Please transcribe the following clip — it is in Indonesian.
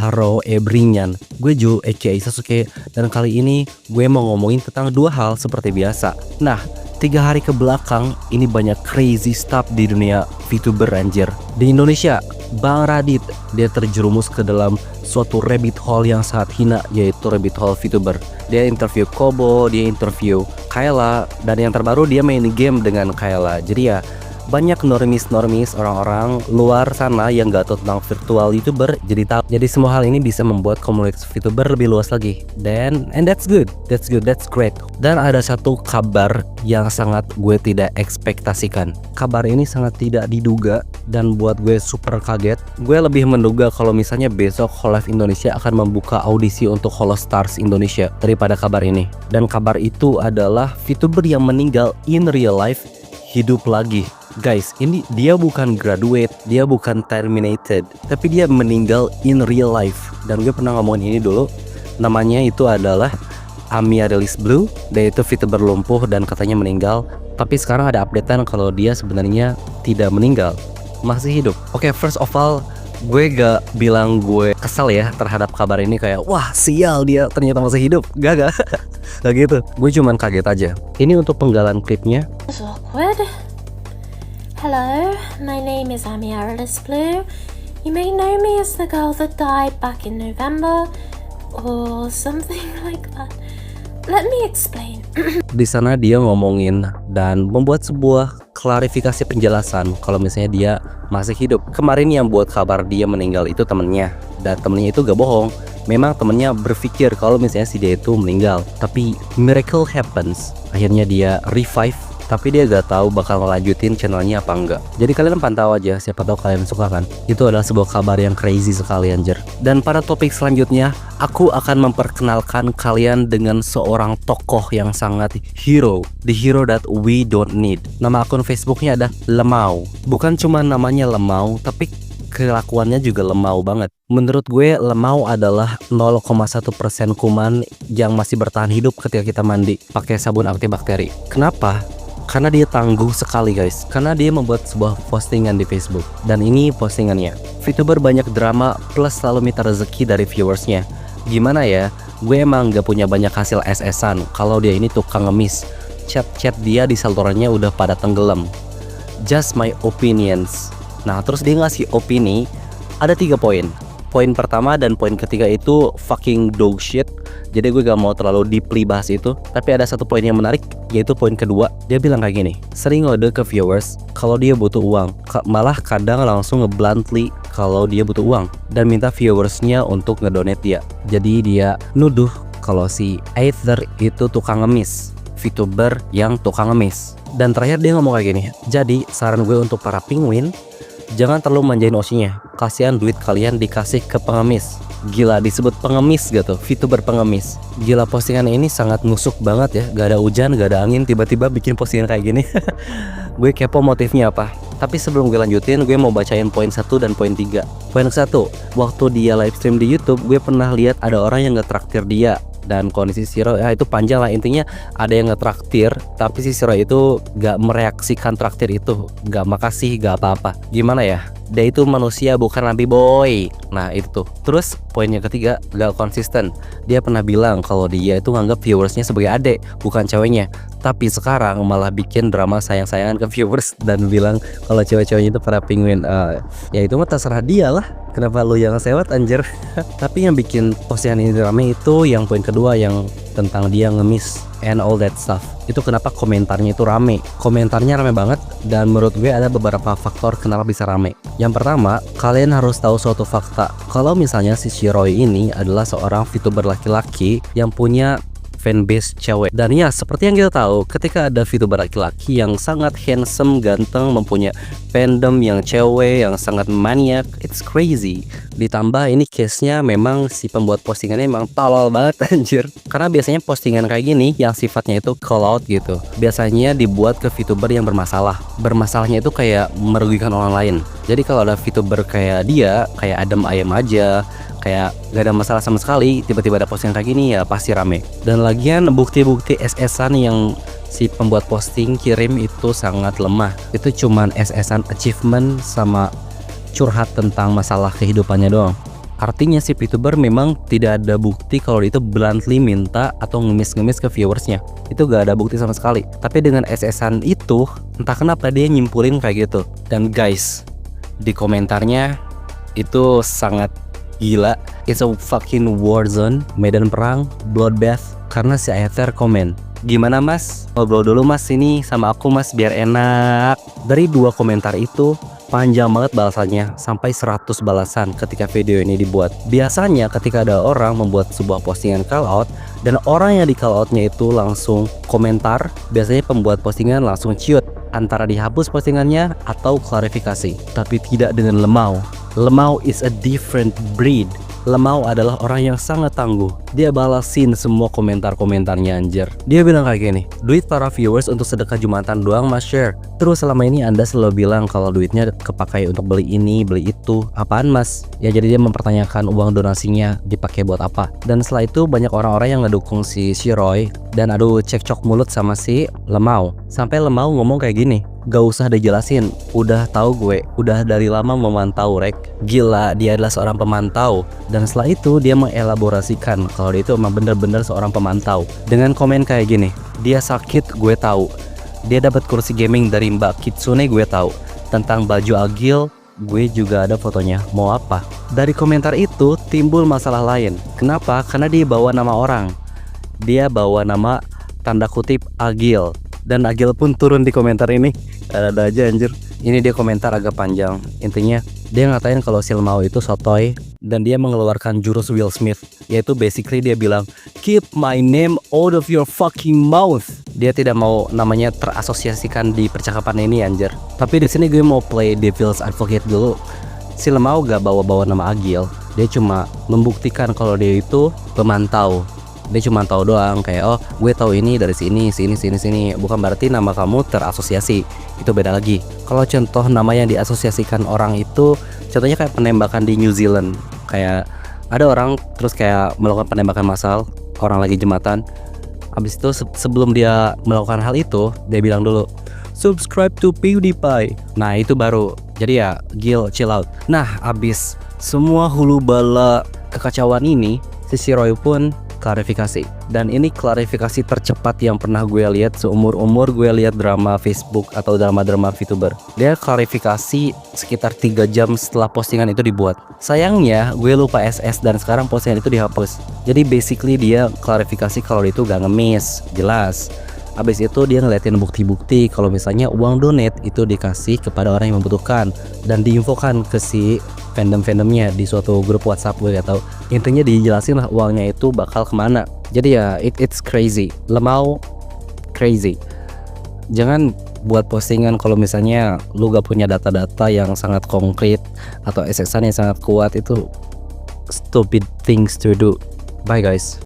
Haro Ebrinyan. Gue Ju aka Sasuke, dan kali ini gue mau ngomongin tentang dua hal seperti biasa. Nah, 3 hari ke belakang ini banyak crazy stuff di dunia VTuber anjir. Di Indonesia, Bang Radit dia terjerumus ke dalam suatu rabbit hole yang sangat hina, yaitu rabbit hole VTuber. Dia interview Kobo, dia interview Kayla, dan yang terbaru dia main game dengan Kayla. Jadi ya banyak normis orang-orang luar sana yang gak tahu tentang virtual YouTuber jadi tahu. Jadi semua hal ini bisa membuat komunitas VTuber lebih luas lagi. And that's good, that's great. Dan ada satu kabar yang sangat gue tidak ekspektasikan. Kabar ini sangat tidak diduga dan buat gue super kaget. Gue lebih menduga kalau misalnya besok Hololive Indonesia akan membuka audisi untuk Holostars Indonesia daripada kabar ini. Dan kabar itu adalah VTuber yang meninggal in real life hidup lagi. Guys, ini dia bukan graduate, dia bukan terminated, tapi dia meninggal in real life. Dan gue pernah ngomongin ini dulu. Namanya itu adalah Amaryllis Blue. Dia itu VTuber lumpuh dan katanya meninggal. Tapi sekarang ada updatean kalau dia sebenarnya tidak meninggal, masih hidup. Oke, first of all, gue gak bilang gue kesal ya terhadap kabar ini kayak wah sial dia ternyata masih hidup. Gak gak gitu. Gue cuman kaget aja. Ini untuk penggalan klipnya. Awkward. Hello, my name is Amaryllis Blue. You may know me as the girl that died back in November or something like that. Let me explain. Di sana dia ngomongin dan membuat sebuah klarifikasi penjelasan kalau misalnya dia masih hidup. Kemarin yang buat kabar dia meninggal itu temennya, dan temennya itu gak bohong. Memang temennya berpikir kalau misalnya si dia itu meninggal, tapi miracle happens. Akhirnya dia revive, tapi dia gak tahu bakal ngelanjutin channelnya apa enggak. Jadi kalian pantau aja, siapa tahu kalian suka kan. Itu adalah sebuah kabar yang crazy sekali anjir. Dan pada topik selanjutnya, aku akan memperkenalkan kalian dengan seorang tokoh yang sangat hero. The hero that we don't need. Nama akun Facebooknya ada Lemau. Bukan cuma namanya Lemau, tapi kelakuannya juga lemau banget. Menurut gue Lemau adalah 0,1% kuman yang masih bertahan hidup ketika kita mandi pakai sabun antibakteri. Kenapa? Karena dia tangguh sekali guys. Karena dia membuat sebuah postingan di Facebook. Dan ini postingannya. VTuber banyak drama plus selalu minta rezeki dari viewersnya. Gimana ya? Gue emang gak punya banyak hasil SS-an kalau dia ini tukang ngemis. Chat-chat dia di salurannya udah pada tenggelam. Just my opinions. Nah terus dia ngasih opini. Ada 3 poin. Poin pertama dan poin ketiga itu fucking dog shit. Jadi gue gak mau terlalu deeply bahas itu. Tapi ada satu poin yang menarik, yaitu poin kedua. Dia bilang kayak gini, sering ngode ke viewers kalau dia butuh uang, malah kadang langsung ngebluntly kalau dia butuh uang, dan minta viewersnya untuk ngedonate dia. Jadi dia nuduh kalau si Aether itu tukang ngemis, VTuber yang tukang ngemis. Dan terakhir dia ngomong kayak gini, jadi saran gue untuk para penguin, jangan terlalu manjain osinya. Kasihan duit kalian dikasih ke pengemis. Gila, disebut pengemis gitu, VTuber pengemis. Gila, postingan ini sangat nusuk banget ya. Gak ada hujan, gak ada angin, tiba-tiba bikin postingan kayak gini. Gue kepo motifnya apa. Tapi sebelum gue lanjutin, gue mau bacain poin 1 dan poin 3. Poin 1, waktu dia live stream di YouTube, gue pernah lihat ada orang yang ngetraktir dia. Dan kondisi si Roy, ya itu panjang lah, intinya ada yang ngetraktir, tapi si Roy itu gak mereaksikan traktir itu, gak makasih, gak apa-apa. Gimana ya, dia itu manusia bukan nabi boy. Nah itu tuh. Terus poin yang ketiga, gak konsisten. Dia pernah bilang kalau dia itu nganggap viewersnya sebagai adek, bukan ceweknya. Tapi sekarang malah bikin drama sayang-sayangan ke viewers dan bilang kalau cewek-ceweknya itu para penguin. Ya itu mah terserah dia lah. Kenapa lu yang sewot anjir? Tapi yang bikin postingan ini rame itu yang poin kedua, yang tentang dia ngemis and all that stuff. Itu kenapa komentarnya itu rame. Komentarnya rame banget, dan menurut gue ada beberapa faktor kenapa bisa rame. Yang pertama, kalian harus tahu suatu fakta. Kalau misalnya si Shiroy ini adalah seorang VTuber laki-laki yang punya fanbase cewek. Dan ya seperti yang kita tahu, ketika ada VTuber laki-laki yang sangat handsome, ganteng, mempunyai fandom yang cewek yang sangat maniak, it's crazy. Ditambah ini case-nya memang si pembuat postingannya memang tolol banget anjir. Karena biasanya postingan kayak gini yang sifatnya itu call out gitu, biasanya dibuat ke VTuber yang bermasalah. Bermasalahnya itu kayak merugikan orang lain. Jadi kalau ada VTuber kayak dia, kayak adem ayem aja, kayak gak ada masalah sama sekali, tiba-tiba ada postingan kayak gini, ya pasti rame. Dan lagian bukti-bukti SS-an yang si pembuat posting kirim itu sangat lemah. Itu cuman SS-an achievement sama curhat tentang masalah kehidupannya doang. Artinya si VTuber memang tidak ada bukti kalau dia itu bluntly minta atau ngemis-ngemis ke viewersnya. Itu gak ada bukti sama sekali. Tapi dengan SS-an itu, entah kenapa dia nyimpulin kayak gitu. Dan guys, di komentarnya itu sangat gila. It's a fucking war zone, medan perang, bloodbath. Karena si Aether komen, "Gimana mas? Ngobrol dulu mas sini sama aku mas biar enak." Dari 2 komentar itu panjang banget balasannya, sampai 100 balasan ketika video ini dibuat. Biasanya ketika ada orang membuat sebuah postingan call out dan orang yang di call outnya itu langsung komentar, biasanya pembuat postingan langsung ciut antara dihapus postingannya atau klarifikasi. Tapi tidak dengan Lemao. Lemao is a different breed. Lemao adalah orang yang sangat tangguh. Dia balasin semua komentar-komentarnya anjir. Dia bilang kayak gini, "Duit para viewers untuk sedekah Jumatan doang mas share. Terus selama ini anda selalu bilang kalau duitnya kepakai untuk beli ini, beli itu. Apaan mas?" Ya jadi dia mempertanyakan uang donasinya dipakai buat apa. Dan setelah itu banyak orang-orang yang ngedukung si Roy dan adu cekcok mulut sama si Lemao. Sampai Lemao ngomong kayak gini, "Gak usah dijelasin, udah tahu gue, udah dari lama memantau rek." Gila, dia adalah seorang pemantau. Dan setelah itu dia mengelaborasikan kalau dia itu emang bener-bener seorang pemantau. Dengan komen kayak gini, "Dia sakit gue tahu. Dia dapat kursi gaming dari Mbak Kitsune gue tahu. Tentang baju Agil, gue juga ada fotonya. Mau apa?" Dari komentar itu timbul masalah lain. Kenapa? Karena dia bawa nama orang. Dia bawa nama tanda kutip Agil. Dan Agil pun turun di komentar ini. Ada aja anjir. Ini dia komentar agak panjang. Intinya dia ngatain kalau si Lemao itu sotoy dan dia mengeluarkan jurus Will Smith, yaitu basically dia bilang, "Keep my name out of your fucking mouth." Dia tidak mau namanya terasosiasikan di percakapan ini anjir. Tapi di sini gue mau play devil's advocate dulu. Si Lemao gak bawa-bawa nama Agil. Dia cuma membuktikan kalau dia itu pemantau. Dia cuma tahu doang kayak, "Oh gue tahu ini dari sini, sini. Bukan berarti nama kamu terasosiasi. Itu beda lagi. Kalau contoh nama yang diasosiasikan orang itu, contohnya kayak penembakan di New Zealand. Kayak ada orang terus kayak melakukan penembakan massal, orang lagi jembatan. Habis itu sebelum dia melakukan hal itu, dia bilang dulu, "Subscribe to PewDiePie." Nah itu baru. Jadi ya Gil, chill out. Nah abis semua hulu bala kekacauan ini, si Roy pun klarifikasi. Dan ini klarifikasi tercepat yang pernah gue lihat seumur-umur gue lihat drama Facebook atau drama-drama VTuber. Dia klarifikasi sekitar 3 jam setelah postingan itu dibuat. Sayangnya gue lupa SS dan sekarang postingan itu dihapus. Jadi basically dia klarifikasi kalau itu gak ngemis, jelas. Abis itu dia ngeliatin bukti-bukti kalau misalnya uang donate itu dikasih kepada orang yang membutuhkan dan diinfokan ke si fandom-fandomnya di suatu grup WhatsApp, gue gak tahu. Intinya dijelasin lah uangnya itu bakal kemana. Jadi ya it's crazy. Lemao crazy. Jangan buat postingan kalau misalnya lu gak punya data-data yang sangat konkret atau SS-an yang sangat kuat. Itu stupid things to do. Bye guys.